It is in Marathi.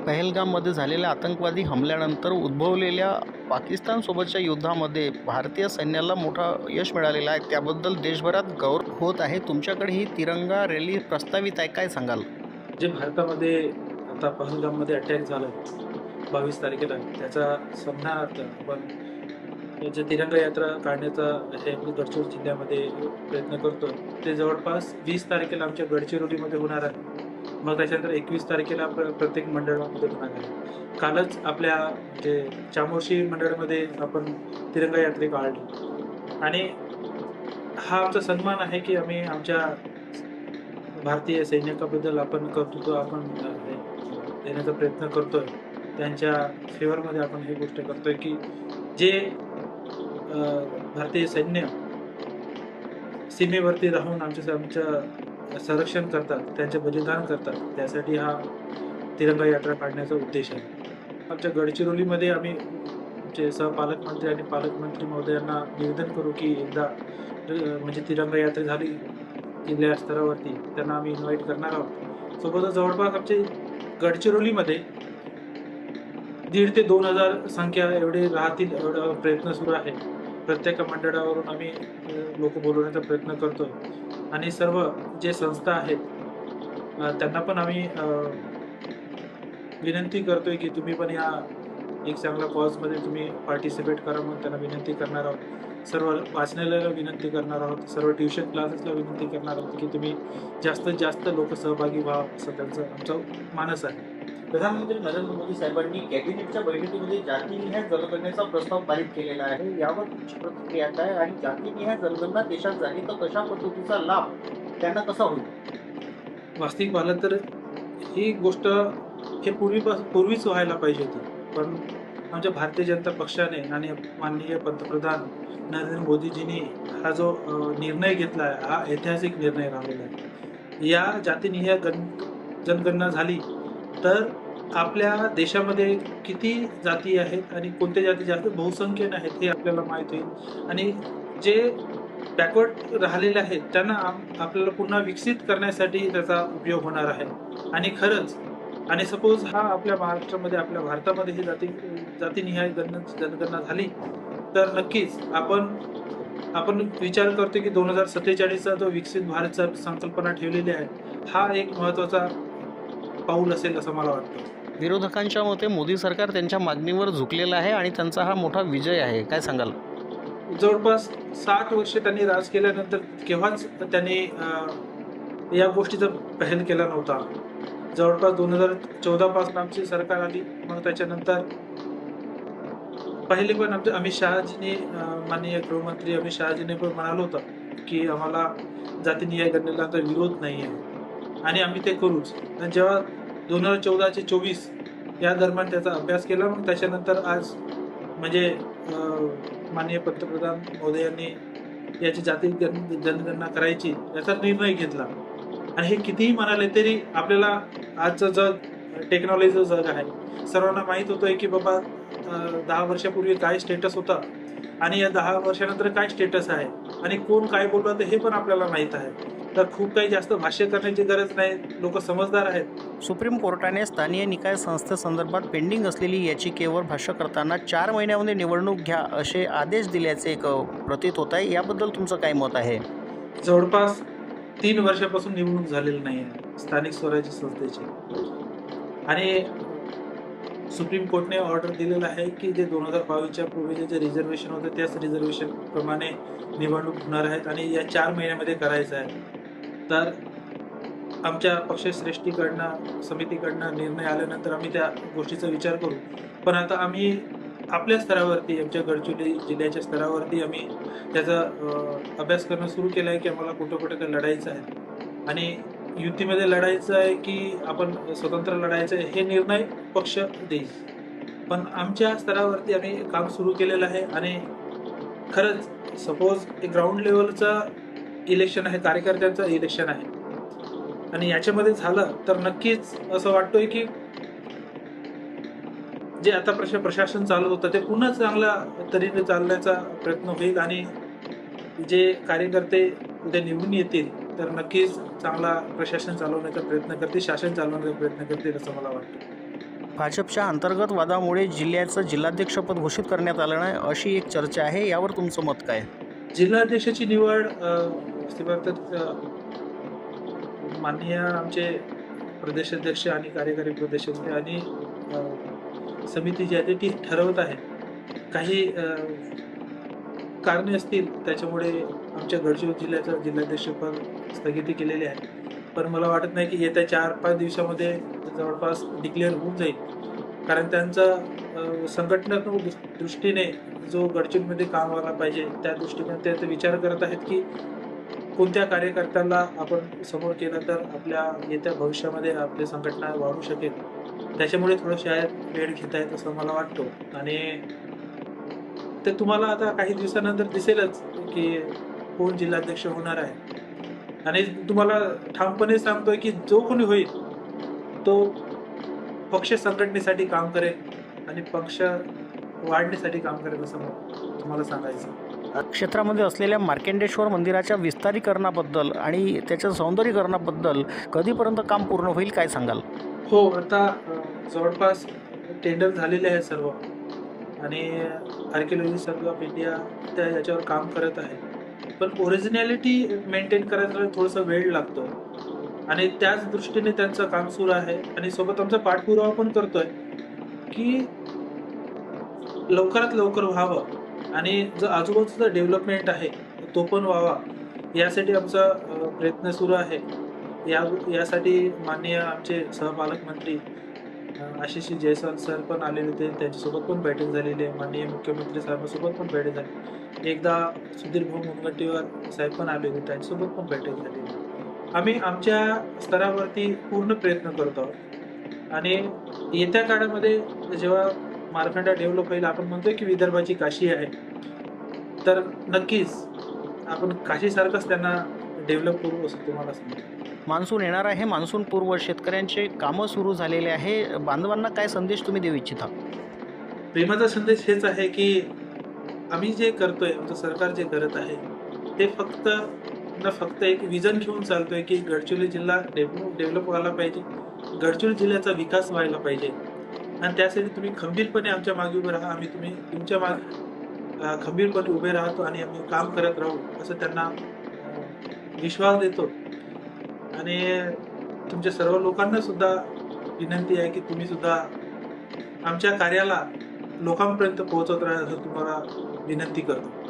पहलगाममध्ये झालेल्या आतंकवादी हमल्यानंतर उद्भवलेल्या पाकिस्तानसोबतच्या युद्धामध्ये भारतीय सैन्याला मोठा यश मिळालेलं आहे. त्याबद्दल देशभरात गौरव होत आहे. तुमच्याकडे ही तिरंगा रॅली प्रस्तावित आहे, काय सांगाल? जे भारतामध्ये आता पहलगाममध्ये अटॅक झाला 22 तारखेला, त्याचा सम्मानार्थ आपण जे तिरंगा यात्रा काढण्याचा हे गडचिरोली जिल्ह्यामध्ये प्रयत्न करतोय. ते जवळपास 20 तारखेला आमच्या गडचिरोलीमध्ये होणार आहे. मग त्याच्यानंतर 21 तारखेला प्रत्येक मंडळामध्ये होणार आहे. कालच आपल्या जे चामोर्शी मंडळामध्ये आपण तिरंगा यात्रे काढली आणि हा आमचा सन्मान आहे की आम्ही आमच्या भारतीय सैनिकाबद्दल आपण कर्तृत्व आपण देण्याचा प्रयत्न करतोय. त्यांच्या फेवरमध्ये आपण ही गोष्ट करतोय की जे भारतीय सैन्य सीमेवरती राहून आमचं संरक्षण करतात, त्यांचे बलिदान करतात, त्यासाठी हा तिरंगा यात्रा काढण्याचा उद्देश आहे. आमच्या गडचिरोलीमध्ये आम्ही आमचे सहपालकमंत्री आणि पालकमंत्री महोदयांना निवेदन करू की एकदा म्हणजे तिरंगा यात्रा झाली जिल्हा स्तरावरती, त्यांना आम्ही इन्व्हाइट करणार आहोत. सोबतच जवळपास आमचे गडचिरोलीमध्ये 1,500 ते 2,000 संख्या एवढे राहतील एवढा प्रयत्न सुरू आहे. प्रत्येक मंडळावरून आम्ही लोक बोलवण्याचा प्रयत्न करतोय आणि सर्व जे संस्था आहेत त्यांना पण आम्ही विनंती करतोय की तुम्ही पण या एक चांगल्या कॉजमध्ये तुम्ही पार्टिसिपेट करा म्हणून त्यांना विनंती करणार आहोत. सर्व वाचनालयाला विनंती करणार आहोत, सर्व ट्युशन क्लासेसला विनंती करणार आहोत की तुम्ही जास्तीत जास्त लोक सहभागी व्हा, असं त्यांचं आमचा मानस आहे. प्रधानमंत्री नरेंद्र मोदी साहेबांनी कॅबिनेटच्या बैठकीमध्ये जातीनिहाय जनगणनेचा प्रस्ताव पारित केलेला आहे. यावर तुमची प्रतिक्रिया काय आणि जातीनिहाय जनगणना देशात झाली तर कशा पद्धतीचा लाभ त्यांना कसा होईल? वास्तविक पाहिलं तर ही गोष्ट हे पूर्वीच व्हायला पाहिजे होती, पण आमच्या भारतीय जनता पक्षाने आणि माननीय पंतप्रधान नरेंद्र मोदीजींनी हा जो निर्णय घेतला आहे हा ऐतिहासिक निर्णय राहिलेला आहे. या जातीनिहाय जनगणना झाली तर आपल्या देशामध्ये किती जाती आहेत आणि कोणत्या जाती जास्त बहुसंख्येने आहेत हे आपल्याला माहीत होईल आणि जे बॅकवर्ड राहिलेले आहेत त्यांना आपल्याला पुन्हा विकसित करण्यासाठी त्याचा उपयोग होणार आहे. आणि खरंच आणि सपोज हा आपल्या महाराष्ट्रामध्ये आपल्या भारतामध्ये ही जातीनिहाय जनगणना झाली तर नक्कीच आपण विचार करतो की 2047चा जो विकसित भारतचा संकल्पना ठेवलेली आहे हा एक महत्त्वाचा पाऊल असेल असं मला वाटतं. विरोधकांच्या मते मोदी सरकार त्यांच्या मागणीवर झुकलेलं आहे आणि त्यांचा हा मोठा विजय आहे, काय सांगाल? जवळपास 60 वर्षे त्यांनी राज केल्यानंतर केव्हाच त्यांनी या गोष्टीचा पहल केला नव्हता. जवळपास 2014 पासून आमची सरकार आली, मग त्याच्यानंतर पहिले पण आमचे अमित शहाजीने माननीय गृहमंत्री अमित शहाजीने पण म्हणाल होतं की आम्हाला जातीनिहाय गणनेला विरोध नाही आहे आणि आम्ही ते करूच. आणि जेव्हा 2014 ते 24 या दरम्यान त्याचा अभ्यास केला, मग त्याच्यानंतर आज म्हणजे माननीय पंतप्रधान मोदयांनी याची जनगणना करायची याचा निर्णय घेतला. आणि हे कितीही म्हणाले तरी आपल्याला आजचं जग टेक्नॉलॉजीचं जग आहे. सर्वांना माहीत होतं की बाबा 10 वर्षापूर्वी काय स्टेटस होता आणि या 10 वर्षानंतर काय स्टेटस आहे आणि कोण काय बोललं हे पण आपल्याला माहीत आहे. तर खूप काही जास्त भाष्य करण्याची गरज नाही, लोक समजदार आहेत. सुप्रीम कोर्टाने स्थानीय निकाय संस्थेसंदर्भात पेंडिंग असलेली याचिकेवर भाष्य करताना 4 महिन्यामध्ये निवडणूक घ्या असे आदेश दिल्याचे एक प्रतीत होत आहे. याबद्दल तुमचं काय मत आहे? जवळपास 3 वर्षापासून निवडणूक झालेली नाही आहे स्थानिक स्वराज्य संस्थेची आणि सुप्रीम कोर्टने ऑर्डर दिलेला आहे की जे 2022च्या पूर्वीचे जे रिझर्वेशन होते त्याच रिझर्वेशन प्रमाणे निवडणूक होणार आहेत आणि या 4 महिन्यामध्ये करायचं आहे. तर आमच्या पक्षश्रेष्ठीकडनं समितीकडनं निर्णय आल्यानंतर आम्ही त्या गोष्टीचा विचार करू. पण आता आम्ही आपल्या स्तरावरती आमच्या गडचिरोली जिल्ह्याच्या स्तरावरती आम्ही त्याचा अभ्यास करणं सुरू केलं आहे की आम्हाला कुठं कुठं लढायचं आहे आणि युतीमध्ये लढायचं आहे की आपण स्वतंत्र लढायचं आहे हे निर्णय पक्ष देईल. पण आमच्या स्तरावरती आम्ही काम सुरू केलेलं आहे आणि खरंच सपोज एक ग्राउंड लेवलचं इलेक्शन आहे, कार्यकर्त्यांचं इलेक्शन आहे आणि याच्यामध्ये झालं तर नक्कीच असं वाटतोय की जे आता प्रशासन चालत होतं ते पुन्हा चांगल्या तऱ्हेने चालण्याचा प्रयत्न होईल आणि जे कार्यकर्ते उद्या निवडून येतील तर नक्कीच चांगला प्रशासन चालवण्याचा प्रयत्न करतील, शासन चालवण्याचा प्रयत्न करतील असं मला वाटतं. भाजपच्या अंतर्गत वादामुळे जिल्ह्याचं जिल्हाध्यक्षपद घोषित करण्यात आलं नाही अशी एक चर्चा आहे. यावर तुमचं मत काय? जिल्हाध्यक्षाची निवड माननीय आमचे प्रदेशाध्यक्ष आणि कार्यकारी प्रदेशाध्यक्ष आणि समिती जी आहे ती ठरवत आहे. काही कारणे असतील त्याच्यामुळे आमच्या गडचिरोली जिल्ह्याचं जिल्हाध्यक्षपद स्थगिती केलेली आहे. पण मला वाटत नाही की येत्या 4-5 दिवसामध्ये जवळपास डिक्लेअर होऊन जाईल. कारण त्यांचा संघटनात्मक दृष्टीने जो गडचिरोलीमध्ये काम व्हायला पाहिजे त्या दृष्टीने ते विचार करत आहेत की कोणत्या कार्यकर्त्याला आपण समोर केलं तर आपल्या येत्या भविष्यामध्ये आपली संघटना वाढू शकेल. त्याच्यामुळे थोडं शाळेत वेळ घेत आहेत असं मला वाटतं. आणि ते तुम्हाला आता काही दिवसानंतर दिसेलच की कोण जिल्हाध्यक्ष होणार आहे. आणि तुम्हाला ठामपणे सांगतोय की जो कोणी होईल तो पक्ष संघटनेसाठी काम करेल आणि पक्ष वाढण्यासाठी काम करेल असं तुम्हाला सांगायचं. क्षेत्रामध्ये असलेल्या मार्कंडेश्वर मंदिराच्या विस्तारीकरणाबद्दल आणि त्याच्या सौंदर्यीकरणाबद्दल कधीपर्यंत काम पूर्ण होईल, काय सांगाल? हो, आता जवळपास टेंडर झालेले आहे सर्व आणि आर्किओलॉजी सर्वे ऑफ इंडिया त्या याच्यावर काम करत आहे. पण ओरिजिनॅलिटी मेंटेन करायला थोडासा वेळ लागतो आणि त्याच दृष्टीने त्यांचं काम सुरू आहे. आणि सोबत आमचा पाठपुरावा पण करतोय की लवकरात लवकर व्हावं आणि जो आजूबाजूचा डेव्हलपमेंट आहे तो पण व्हावा यासाठी आमचा प्रयत्न सुरू आहे. यासाठी माननीय आमचे सहपालकमंत्री आशिष जयस्वाल सर पण आलेले होते, त्यांच्यासोबत पण बैठक झालेली आहे. माननीय मुख्यमंत्री साहेबांसोबत पण बैठक झाली. एकदा सुधीर भाऊ मुनगंटीवार साहेब पण आले होते, त्यांच्यासोबत पण बैठक झालेली. आम्ही आमच्या स्तरावरती पूर्ण प्रयत्न करतो आहोत आणि येत्या काळामध्ये जेव्हा मार्कंडा डेव्हलप होईल, आपण म्हणतोय की विदर्भाची काशी आहे, तर नक्कीच आपण काशीसारखंच त्यांना डेव्हलप करू असं तुम्हाला सांगतो. मान्सून येणार आहे, मान्सून पूर्व शेतकऱ्यांचे कामं सुरू झालेले आहे. बांधवांना काय संदेश तुम्ही देऊ इच्छिता? प्रेमाचा संदेश हेच आहे की आम्ही जे करतोय, आमचं सरकार जे करत आहे ते फक्त एक विजन घेऊन चालतोय की गडचिरोली जिल्हा डेव्हलप व्हायला पाहिजे, गडचिरोली जिल्ह्याचा विकास व्हायला पाहिजे. आणि त्यासाठी तुम्ही खंबीरपणे आमच्या मागे उभे राहा, आम्ही तुमच्या मागे खंबीरपणे उभे राहतो आणि आम्ही काम करत राहू असं त्यांना विश्वास देतो. आणि तुमच्या सर्व लोकांना सुद्धा विनंती आहे की तुम्ही सुद्धा आमच्या कार्याला लोकांपर्यंत पोहोचवत राहा असं तुम्हाला विनंती करतो.